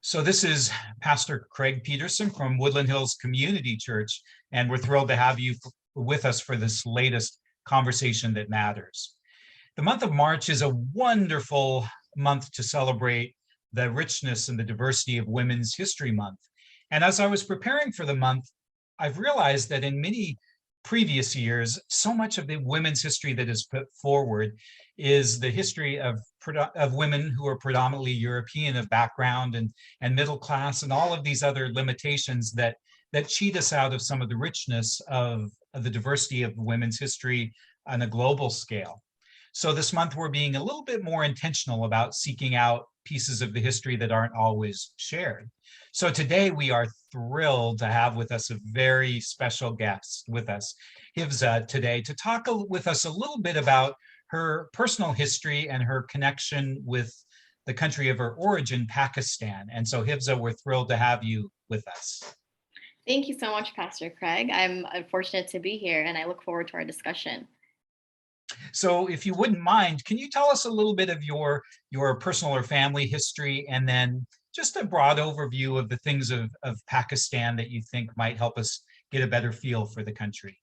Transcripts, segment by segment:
So this is Pastor Craig Peterson from Woodland Hills Community Church, and we're thrilled to have you with us for this latest conversation that matters. The month of March is a wonderful month to celebrate the richness and the diversity of Women's History Month. And as I was preparing for the month, I've realized that in many previous years, so much of the women's history that is put forward is the history of women who are predominantly European of background and middle class and all of these other limitations that cheat us out of some of the richness of the diversity of women's history on a global scale. So this month we're being a little bit more intentional about seeking out pieces of the history that aren't always shared. So today we are thrilled to have with us a very special guest with us, Hifza, today to talk with us a little bit about her personal history and her connection with the country of her origin, Pakistan. And so Hifza, we're thrilled to have you with us. Thank you so much, Pastor Craig. I'm fortunate to be here and I look forward to our discussion. So if you wouldn't mind, can you tell us a little bit of your personal or family history, and then just a broad overview of the things of Pakistan that you think might help us get a better feel for the country?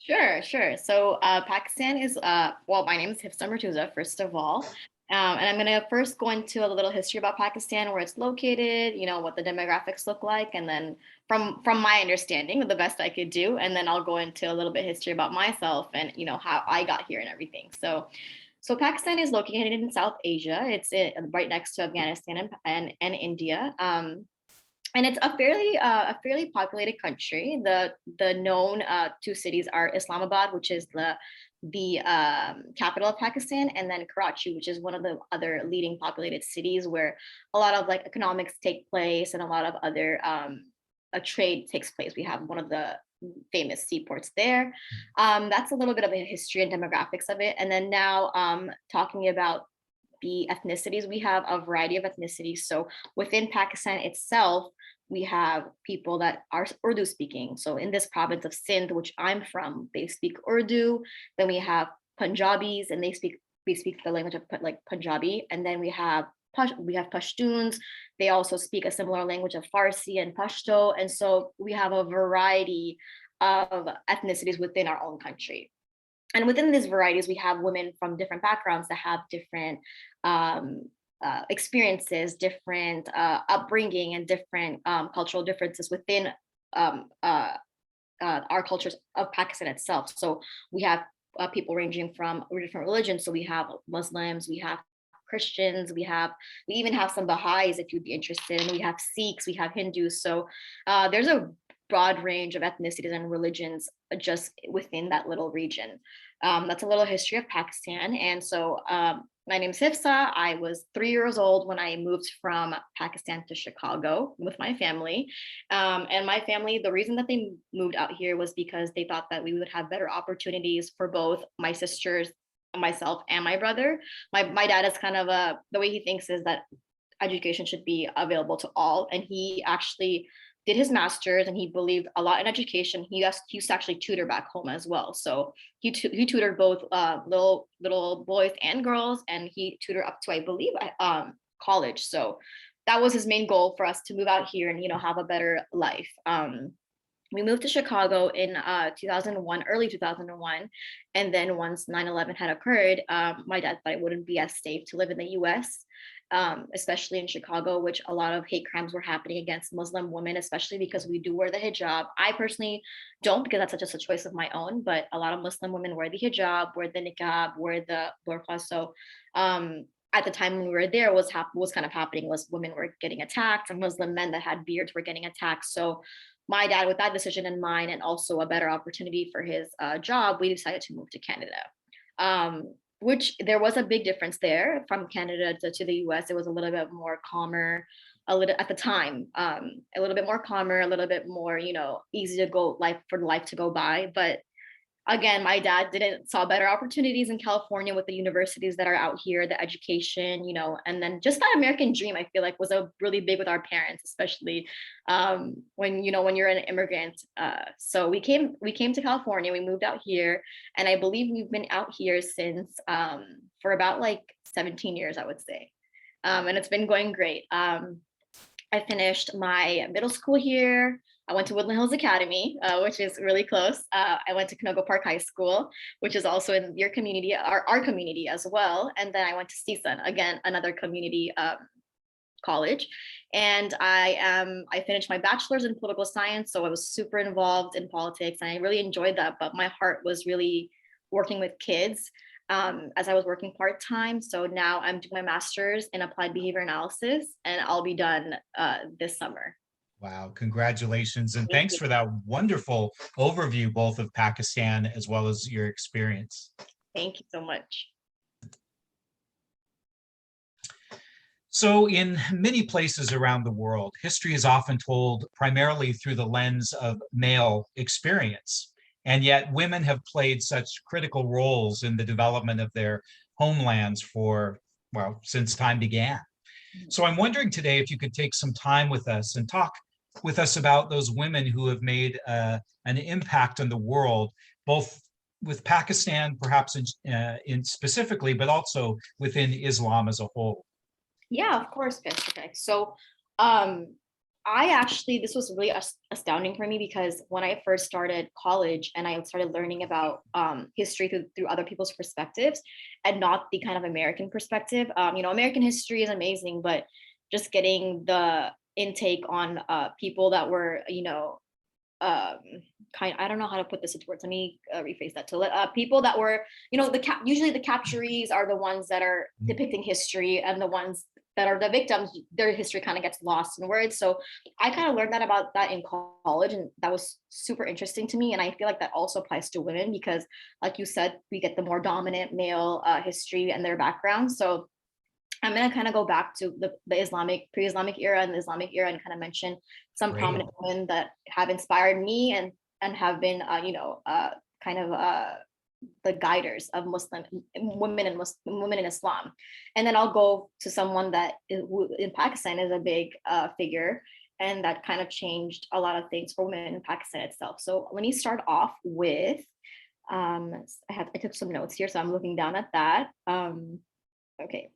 Sure. So Pakistan is, well, my name is Hifza, first of all. And I'm going to first go into a little history about Pakistan, where it's located, what the demographics look like, and then from my understanding, the best I could do, and then I'll go into a little bit history about myself and how I got here and everything. So Pakistan is located in South Asia. It's right next to Afghanistan and India. And it's a fairly populated country. The known two cities are Islamabad, which is the capital of Pakistan, and then Karachi, which is one of the other leading populated cities where a lot of like economics take place and a lot of other a trade takes place. We have one of the famous seaports there. That's a little bit of a history and demographics of it. And then now talking about the ethnicities, we have a variety of ethnicities. So within Pakistan itself, we have people that are Urdu speaking. So in this province of Sindh, which I'm from, they speak Urdu. Then we have Punjabis, and we speak the language of like Punjabi. And then we have Pashtuns. They also speak a similar language of Farsi and Pashto. And so we have a variety of ethnicities within our own country. And within these varieties, we have women from different backgrounds that have different experiences, different upbringing, and different cultural differences within our cultures of Pakistan itself. So we have people ranging from different religions. So we have Muslims, we have Christians, we even have some Baha'is if you'd be interested, and we have Sikhs, we have Hindus. So there's a broad range of ethnicities and religions just within that little region. That's a little history of Pakistan. And so my name is Hifza. I was 3 years old when I moved from Pakistan to Chicago with my family. And my family, the reason that they moved out here was because they thought that we would have better opportunities for both my sisters, myself, and my brother. My dad is kind of the way he thinks is that education should be available to all. And he actually did his master's, and he believed a lot in education. He used to actually tutor back home as well. So he tutored both little boys and girls, and he tutored up to, I believe, college. So that was his main goal, for us to move out here and have a better life. We moved to Chicago in 2001, early 2001. And then once 9/11 had occurred, my dad thought it wouldn't be as safe to live in the US, especially in Chicago, which a lot of hate crimes were happening against Muslim women, especially because we do wear the hijab. I personally don't, because that's just a choice of my own, but a lot of Muslim women wear the hijab, wear the niqab, wear the burqa. So at the time when we were there, what was kind of happening was women were getting attacked, and Muslim men that had beards were getting attacked. So my dad, with that decision in mind and also a better opportunity for his job, we decided to move to Canada. Which there was a big difference there from Canada to the US. It was a little bit more calmer, a little at the time, a little bit more calmer, a little bit more, easy to go life to go by. But again, my dad didn't saw better opportunities in California with the universities that are out here, the education, and then just that American dream, I feel like, was a really big with our parents, especially when you're an immigrant. So we came to California, we moved out here, and I believe we've been out here since for about like 17 years, I would say. And it's been going great. I finished my middle school here. I went to Woodland Hills Academy, which is really close. I went to Canoga Park High School, which is also in your community, our community as well. And then I went to CSUN, again, another community college. And I finished my bachelor's in political science. So I was super involved in politics and I really enjoyed that. But my heart was really working with kids as I was working part-time. So now I'm doing my master's in applied behavior analysis and I'll be done this summer. Wow, congratulations. And Thank thanks you. for that wonderful overview, both of Pakistan as well as your experience. Thank you so much. So in many places around the world, history is often told primarily through the lens of male experience. And yet women have played such critical roles in the development of their homelands for, well, since time began. So I'm wondering today if you could take some time with us and talk with us about those women who have made an impact on the world, both with Pakistan, perhaps in specifically, but also within Islam as a whole. Yeah, of course, Pacific. So, um, I actually, this was really astounding for me because when I first started college and I started learning about history through other people's perspectives and not the kind of American perspective, American history is amazing, but just getting the intake on people that were, um, I don't know how to put this into words. Let me rephrase that to let people that were, usually the capturees are the ones that are depicting history and the ones that are the victims, their history kind of gets lost in words. So I kind of learned that about that in college, and that was super interesting to me. And I feel like that also applies to women because, like you said, we get the more dominant male history and their background. So I'm going to kind of go back to the Islamic, pre-Islamic era and the Islamic era and kind of mention some Great. prominent women that have inspired me and have been, kind of the guiders of Muslim women in Islam. And then I'll go to someone that in Pakistan is a big figure and that kind of changed a lot of things for women in Pakistan itself. So let me start off with, I took some notes here, so I'm looking down at that. Okay.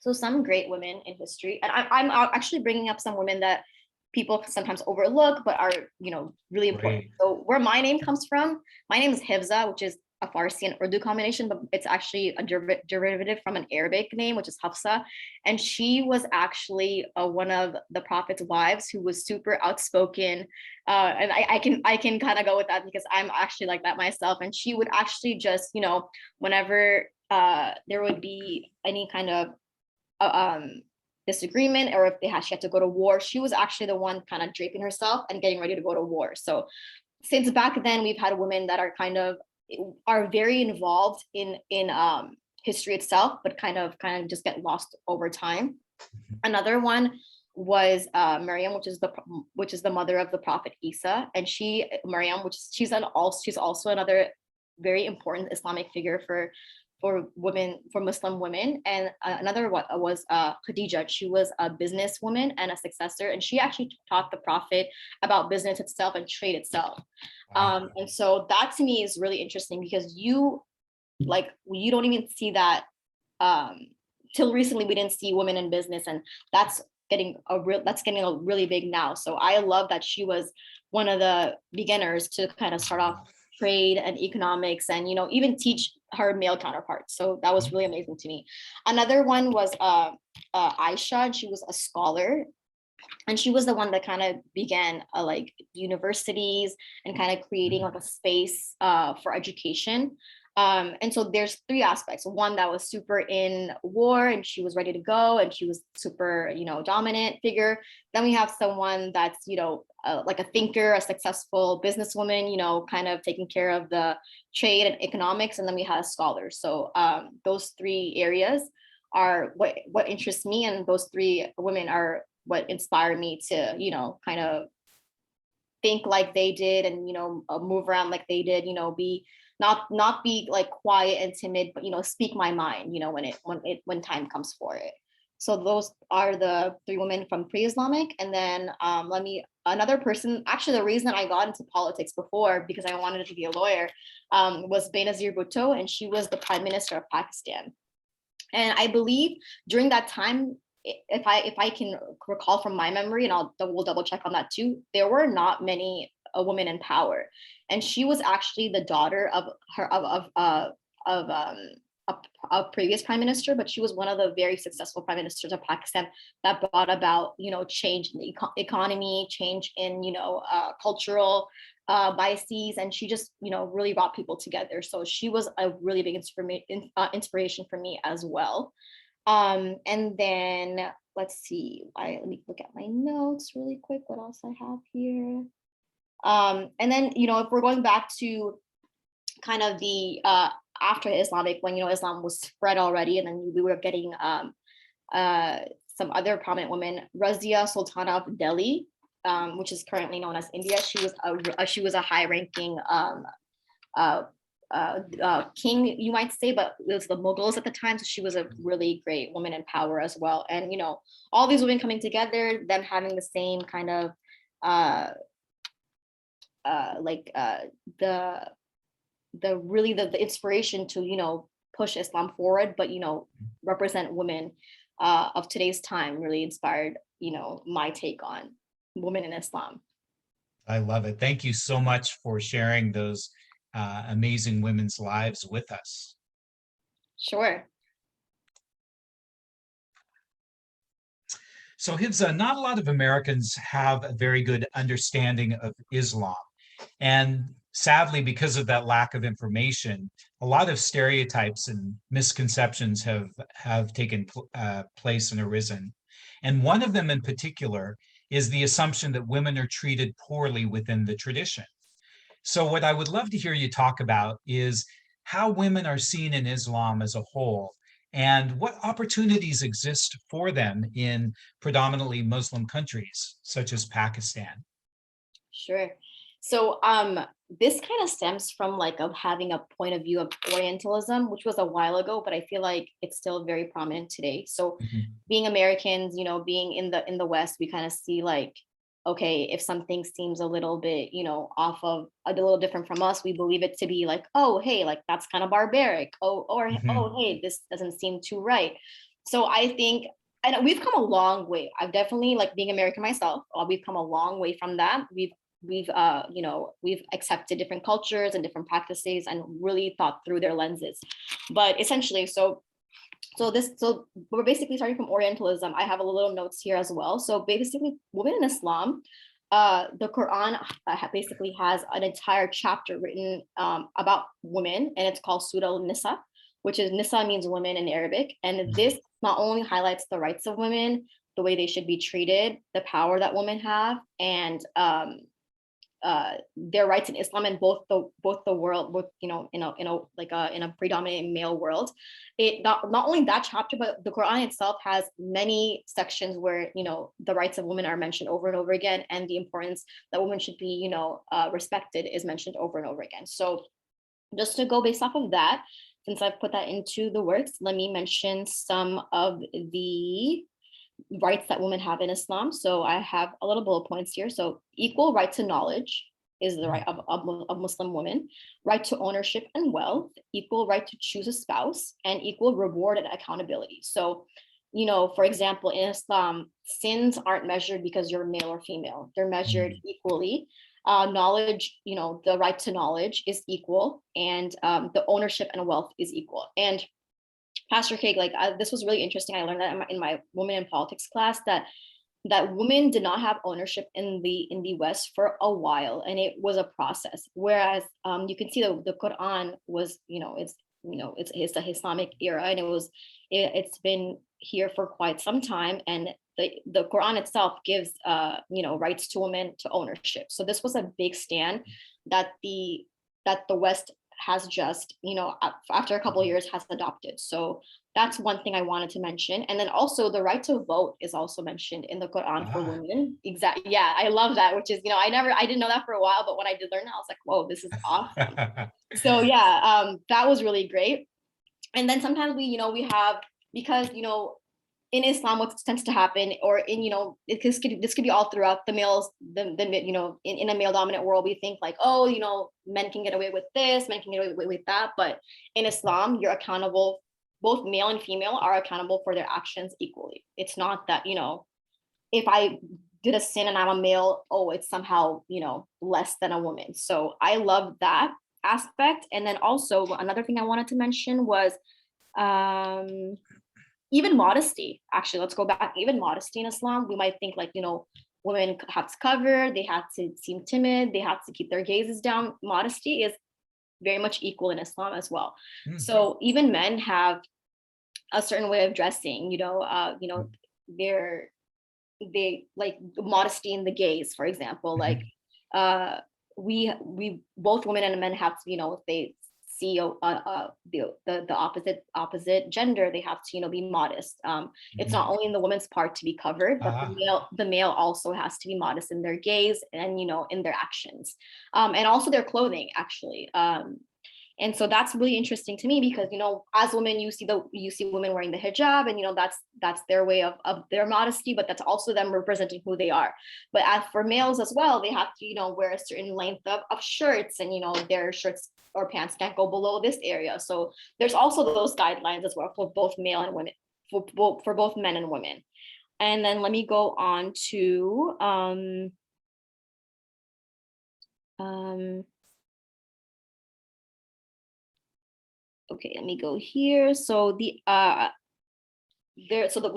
So some great women in history, and I'm actually bringing up some women that people sometimes overlook, but are really important. Great. So where my name comes from, my name is Hifza, which is a Farsi and Urdu combination, but it's actually a derivative from an Arabic name, which is Hafsa. And she was actually one of the Prophet's wives who was super outspoken. And I can kind of go with that because I'm actually like that myself. And she would actually just, whenever there would be any kind of disagreement or if she had to go to war, she was actually the one kind of draping herself and getting ready to go to war. So since back then we've had women that are very involved in history itself, but kind of just get lost over time. Another one was Maryam, which is the mother of the Prophet Isa, and Maryam, she's also another very important Islamic figure for women, for Muslim women. And another was Khadija. She was a businesswoman and a successor, and she actually taught the Prophet about business itself and trade itself. Wow. And so that to me is really interesting because you don't even see that till recently. We didn't see women in business, and that's getting a really big now. So I love that she was one of the beginners to kind of start off trade and economics and even teach her male counterparts. So that was really amazing to me. Another one was Aisha, and she was a scholar, and she was the one that kind of began like universities and kind of creating like a space for education. And so there's three aspects. One that was super in war and she was ready to go and she was super, dominant figure. Then we have someone that's, like a thinker, a successful businesswoman, kind of taking care of the trade and economics. And then we have scholars. So those three areas are what interests me. And those three women are what inspired me to, kind of think like they did and, move around like they did, be not be like quiet and timid, but speak my mind, when time comes for it. So those are the three women from pre-Islamic. And then another person, actually the reason I got into politics before, because I wanted to be a lawyer, was Benazir Bhutto, and she was the prime minister of Pakistan. And I believe during that time, if I can recall from my memory, and we'll double check on that too, there were not many women in power, and she was actually the daughter of her of a, a previous prime minister, but she was one of the very successful prime ministers of Pakistan that brought about, change in the economy, change in, cultural biases, and she just, really brought people together. So she was a really big inspiration for me as well. And then let's see, let me look at my notes really quick. What else I have here? And then, if we're going back to kind of the after Islamic, when Islam was spread already, and then we were getting some other prominent women, Razia Sultana of Delhi, which is currently known as India. She was a high-ranking king, you might say, but it was the Mughals at the time. So she was a really great woman in power as well. And all these women coming together, them having the same kind of the inspiration to push Islam forward, but represent women of today's time, really inspired my take on women in Islam. I love it. Thank you so much for sharing those amazing women's lives with us. Sure. So Hifza, not a lot of Americans have a very good understanding of Islam. And sadly, because of that lack of information, a lot of stereotypes and misconceptions have taken place and arisen. And one of them in particular is the assumption that women are treated poorly within the tradition. So what I would love to hear you talk about is how women are seen in Islam as a whole, and what opportunities exist for them in predominantly Muslim countries, such as Pakistan. Sure. So this kind of stems from having a point of view of Orientalism, which was a while ago, but I feel like it's still very prominent today. So being Americans, being in the West, we kind of see okay, if something seems a little bit, off of a little different from us, we believe it to be oh, hey, that's kind of barbaric. Oh, hey, this doesn't seem too right. So I think, and we've come a long way. I've definitely, being American myself, we've come a long way from that. We've accepted different cultures and different practices and really thought through their lenses. But essentially, so we're basically starting from Orientalism. I have a little notes here as well. So basically, women in Islam, the Quran basically has an entire chapter written about women, and it's called Surah Al-Nisa, which is, Nisa means women in Arabic. And this not only highlights the rights of women, the way they should be treated, the power that women have, and their rights in Islam, and both the world, in a predominantly male world. It not only that chapter, but the Quran itself has many sections where the rights of women are mentioned over and over again, and the importance that women should be respected is mentioned over and over again. So just to go based off of that, since I've put that into the works, let me mention some of the rights that women have in Islam. So I have a little bullet points here. So equal right to knowledge is the right of Muslim women, right to ownership and wealth, equal right to choose a spouse, and equal reward and accountability. So, for example, in Islam, sins aren't measured because you're male or female. They're measured equally. Knowledge, the right to knowledge is equal, and the ownership and wealth is equal. And Pastor Craig, this was really interesting. I learned that in my women in politics class, that women did not have ownership in the West for a while, and it was a process. Whereas you can see the Quran was, it's the Islamic era, and it's been here for quite some time, and the Quran itself gives rights to women to ownership. So this was a big stand that the West has just, after a couple of years, has adopted. So that's one thing I wanted to mention. And then also the right to vote is also mentioned in the Quran for women. Exactly. Yeah, I love that, which is, I didn't know that for a while, but when I did learn that, I was like, whoa, this is awesome. So yeah, that was really great. And then sometimes we have, because, in Islam, what tends to happen, or in, this could be all throughout the males, in a male dominant world, we think men can get away with this, men can get away with that. But in Islam, you're accountable both male and female are accountable for their actions equally. It's not that, if I did a sin and I'm a male, oh, it's somehow, less than a woman. So I love that aspect. And then also another thing I wanted to mention was um, even modesty. Actually, let's go back. Even modesty in Islam, we might think like, women have to cover, they have to seem timid, they have to keep their gazes down. Modesty is very much equal in Islam as well. So even men have a certain way of dressing, they're they like modesty in the gaze, for example. Like we both women and men have to, if they see the opposite gender, they have to, be modest. It's not only in the woman's part to be covered, but the male also has to be modest in their gaze and, in their actions, and also their clothing, actually. And so that's really interesting to me because, as women, you see women wearing the hijab, and, that's their way of their modesty, but that's also them representing who they are. But as for males as well, they have to, wear a certain length of shirts, and, their shirts or pants can't go below this area. So there's also those guidelines as well for both male and women, for both men and women. And then let me go on to, okay, let me go here. So when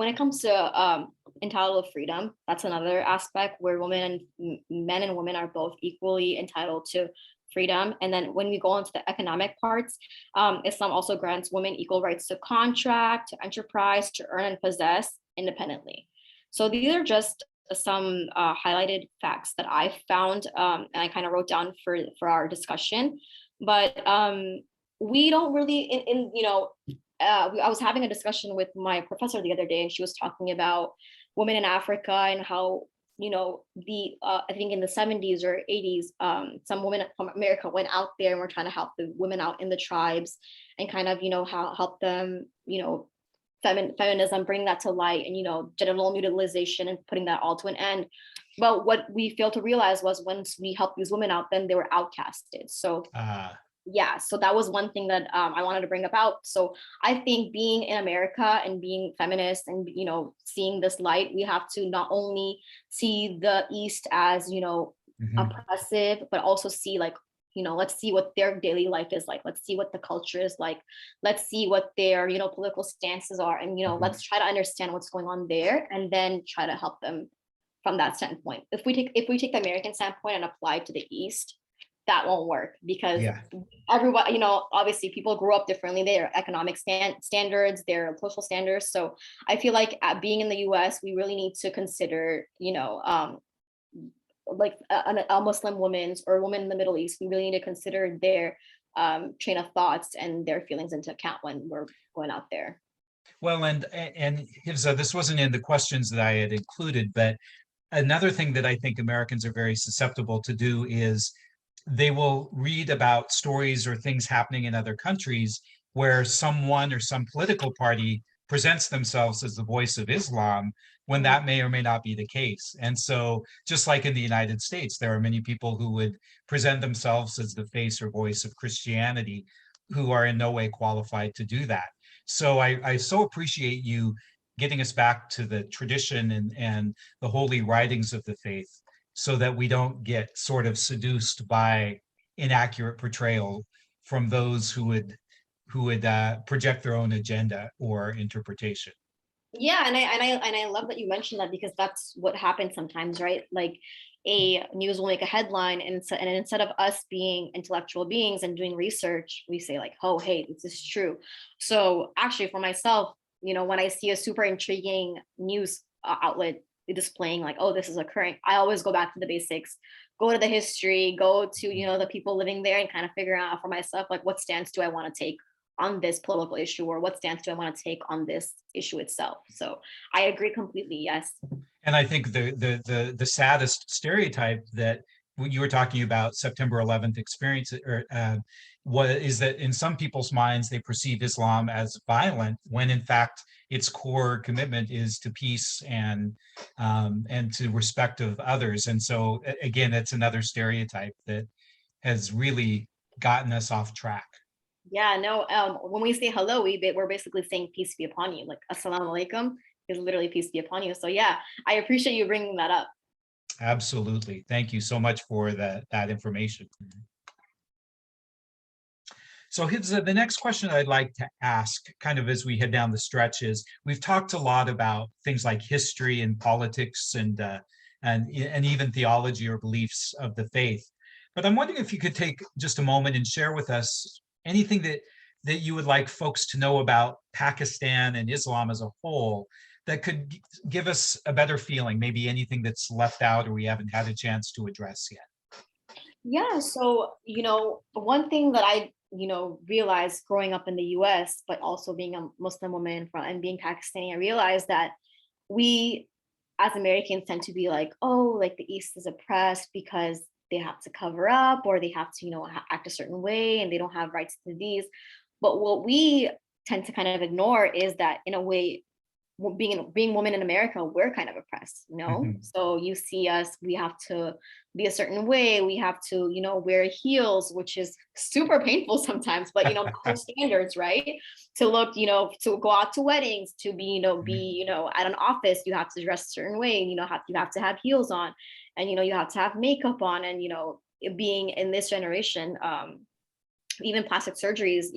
it comes to entitled freedom, that's another aspect where men and women are both equally entitled to freedom. And then when we go into the economic parts, Islam also grants women equal rights to contract, to enterprise, to earn and possess independently. So these are just some highlighted facts that I found, and I kind of wrote down for our discussion. But we don't really I was having a discussion with my professor the other day, and she was talking about women in Africa and how, I think in the 70s or 80s, some women from America went out there and were trying to help the women out in the tribes and kind of, help them, feminism, bring that to light, and, genital mutilization and putting that all to an end. But what we failed to realize was once we helped these women out, then they were outcasted. So yeah, so that was one thing that I wanted to bring about. So I think being in America and being feminist and, seeing this light, we have to not only see the East as, oppressive, but also see like, let's see what their daily life is like. Let's see what the culture is like. Let's see what their, political stances are. And, let's try to understand what's going on there and then try to help them from that standpoint. If we take the American standpoint and apply it to the East, that won't work because everyone, obviously people grew up differently, their economic standards, their social standards. So I feel like being in the US, we really need to consider, like a Muslim woman's or a woman in the Middle East, we really need to consider their train of thoughts and their feelings into account when we're going out there. Well, and Hifza, this wasn't in the questions that I had included, but another thing that I think Americans are very susceptible to do is they will read about stories or things happening in other countries where someone or some political party presents themselves as the voice of Islam when that may or may not be the case. And so just like in the United States, there are many people who would present themselves as the face or voice of Christianity who are in no way qualified to do that. So I so appreciate you getting us back to the tradition and the holy writings of the faith, so that we don't get sort of seduced by inaccurate portrayal from those who would project their own agenda or interpretation. Yeah, and I love that you mentioned that because that's what happens sometimes, right? Like a news will make a headline, and instead of us being intellectual beings and doing research, we say like, oh, hey, this is true. So actually, for myself, when I see a super intriguing news outlet displaying like, oh, this is occurring, I always go back to the basics, go to the history, go to, the people living there and kind of figure out for myself, like, what stance do I want to take on this political issue, or what stance do I want to take on this issue itself? So I agree completely. Yes. And I think the saddest stereotype that you were talking about September 11th experience, or what is that in some people's minds they perceive Islam as violent when in fact its core commitment is to peace and to respect of others. And so again, it's another stereotype that has really gotten us off track. Yeah, no, when we say hello, we're basically saying peace be upon you. Like assalamu alaikum is literally peace be upon you. So yeah, I appreciate you bringing that up. Absolutely. Thank you so much for that information. So Hifza, the next question I'd like to ask, kind of as we head down the stretch, is we've talked a lot about things like history and politics and even theology or beliefs of the faith. But I'm wondering if you could take just a moment and share with us anything that you would like folks to know about Pakistan and Islam as a whole that could give us a better feeling, maybe anything that's left out or we haven't had a chance to address yet. Yeah, so one thing that I realized growing up in the US, but also being a Muslim woman from and being Pakistani, I realized that we as Americans tend to be like, oh, like the East is oppressed because they have to cover up or they have to, act a certain way and they don't have rights to these. But what we tend to kind of ignore is that in a way, being women in America, we're kind of oppressed, Mhm. So you see us, we have to be a certain way, we have to, wear heels, which is super painful sometimes, but whole standards, right? To look, to go out to weddings, to be, at an office, you have to dress a certain way, you have to have heels on, and you have to have makeup on, and being in this generation, even plastic surgery is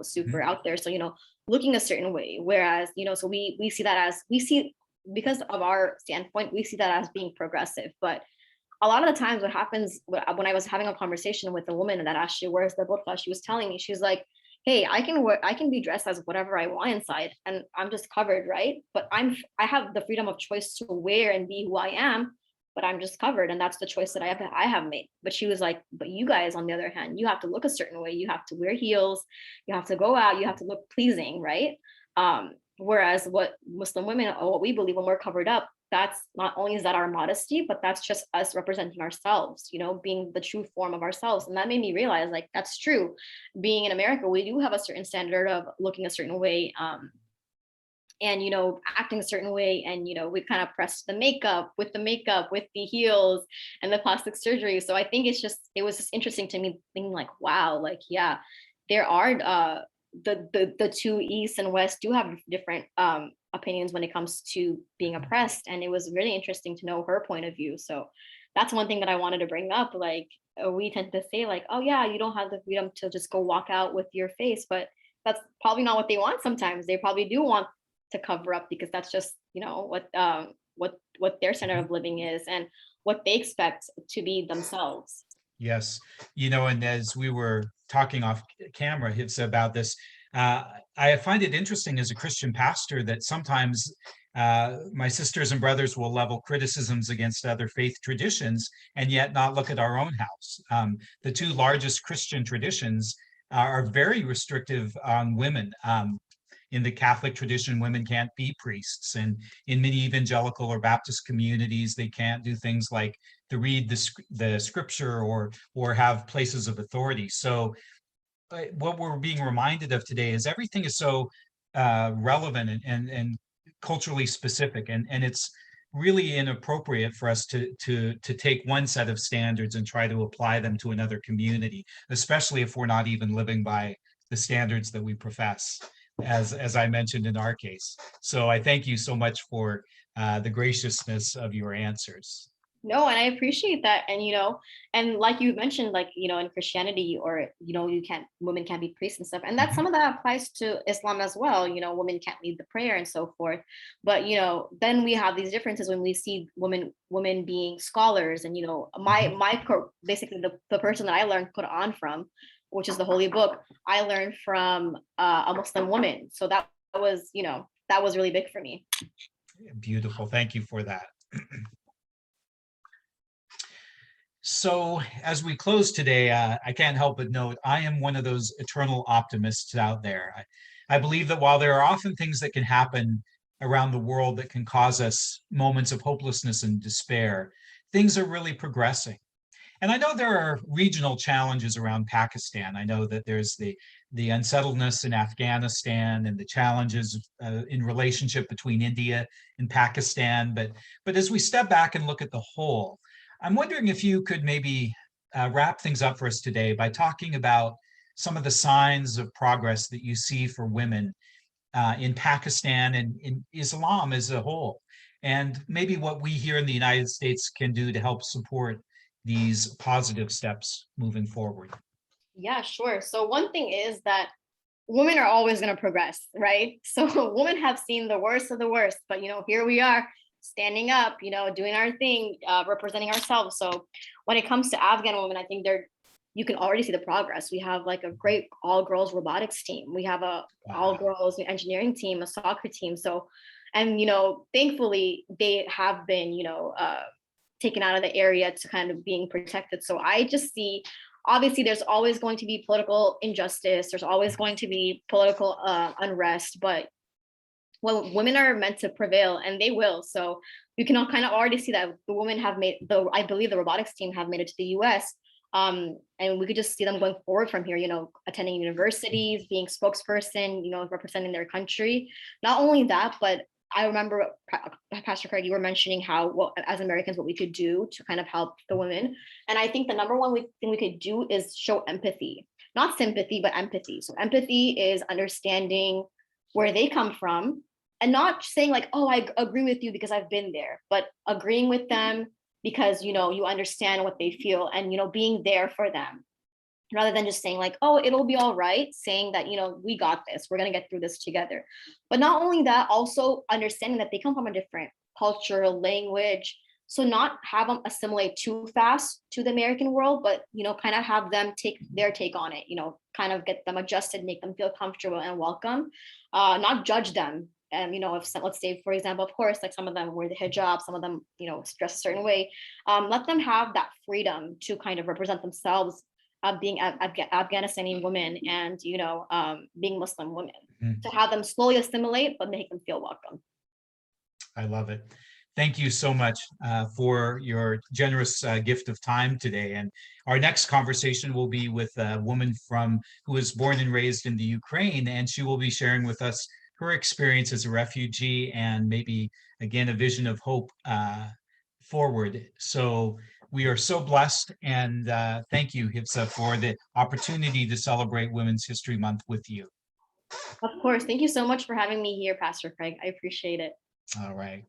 super Mhm. out there, so looking a certain way, whereas so we see that as we see because of our standpoint, we see that as being progressive. But a lot of the times what happens when I was having a conversation with a woman that actually wears the burqa, she was telling me, she's like, hey, I can be dressed as whatever I want inside and I'm just covered, right? But I have the freedom of choice to wear and be who I am, but I'm just covered, and that's the choice that I have made. But she was like, but you guys, on the other hand, you have to look a certain way, you have to wear heels, you have to go out, you have to look pleasing, right? Whereas what Muslim women, or what we believe, when we're covered up, that's not only is that our modesty, but that's just us representing ourselves, being the true form of ourselves. And that made me realize, like, that's true. Being in America, we do have a certain standard of looking a certain way, and acting a certain way, and we kind of press the makeup with the heels and the plastic surgery. So I think it was just interesting to me, thinking like, wow, like, yeah, there are the two East and West do have different opinions when it comes to being oppressed, and it was really interesting to know her point of view. So that's one thing that I wanted to bring up. Like, we tend to say like, oh yeah, you don't have the freedom to just go walk out with your face, but that's probably not what they want. Sometimes they probably do want to cover up, because that's just what their standard Mhm. of living is, and what they expect to be themselves. Yes, and as we were talking off camera, Hifza, about this, uh, I find it interesting as a Christian pastor that sometimes my sisters and brothers will level criticisms against other faith traditions and yet not look at our own house. The two largest Christian traditions are very restrictive on women. In the Catholic tradition, women can't be priests, and in many evangelical or Baptist communities, they can't do things like to read the scripture or have places of authority. So what we're being reminded of today is everything is so relevant and culturally specific, and it's really inappropriate for us to take one set of standards and try to apply them to another community, especially if we're not even living by the standards that we profess, as I mentioned in our case. So I thank you so much for the graciousness of your answers. No, and I appreciate that. And and like you mentioned, like in Christianity, or women can't be priests and stuff, and that some Mhm. of that applies to Islam as well. Women can't lead the prayer and so forth. But then we have these differences when we see women being scholars. And Mhm. basically the person that I learned Quran from, which is the holy book, I learned from a Muslim woman. So that was really big for me. Beautiful. Thank you for that. So, as we close today, I can't help but note I am one of those eternal optimists out there. I believe that while there are often things that can happen around the world that can cause us moments of hopelessness and despair, things are really progressing. And I know there are regional challenges around Pakistan. I know that there's the unsettledness in Afghanistan and the challenges in relationship between India and Pakistan. But as we step back and look at the whole, I'm wondering if you could maybe wrap things up for us today by talking about some of the signs of progress that you see for women in Pakistan and in Islam as a whole, and maybe what we here in the United States can do to help support these positive steps moving forward. Yeah, sure. So one thing is that women are always going to progress, right? So women have seen the worst of the worst, but here we are standing up, doing our thing, representing ourselves. So when it comes to Afghan women, I think you can already see the progress. We have like a great all girls robotics team. We have a all girls engineering team, a soccer team. So, and thankfully they have been, taken out of the area to kind of being protected. So I just see, obviously there's always going to be political injustice. There's always going to be political unrest, but well, women are meant to prevail, and they will. So you can kind of already see that the women have made I believe the robotics team have made it to the US. And we could just see them going forward from here, attending universities, being spokesperson, representing their country. Not only that, but I remember, Pastor Craig, you were mentioning how, as Americans, what we could do to kind of help the women. And I think the number one thing we could do is show empathy, not sympathy, but empathy. So empathy is understanding where they come from and not saying like, oh, I agree with you because I've been there, but agreeing with them because, you understand what they feel and, being there for them, rather than just saying like, oh, it'll be all right, saying that, we got this, we're going to get through this together. But not only that, also understanding that they come from a different culture, language. So not have them assimilate too fast to the American world, but, kind of have them take their take on it, kind of get them adjusted, make them feel comfortable and welcome, not judge them. And, if let's say, for example, of course, like some of them wear the hijab, some of them, dress a certain way, let them have that freedom to kind of represent themselves, being Afghanistani women and, being Muslim women, to have them slowly assimilate, but make them feel welcome. I love it. Thank you so much for your generous gift of time today. And our next conversation will be with a woman who was born and raised in the Ukraine, and she will be sharing with us her experience as a refugee and maybe, again, a vision of hope forward. So we are so blessed, and thank you, Hifza, for the opportunity to celebrate Women's History Month with you. Of course. Thank you so much for having me here, Pastor Craig. I appreciate it. All right.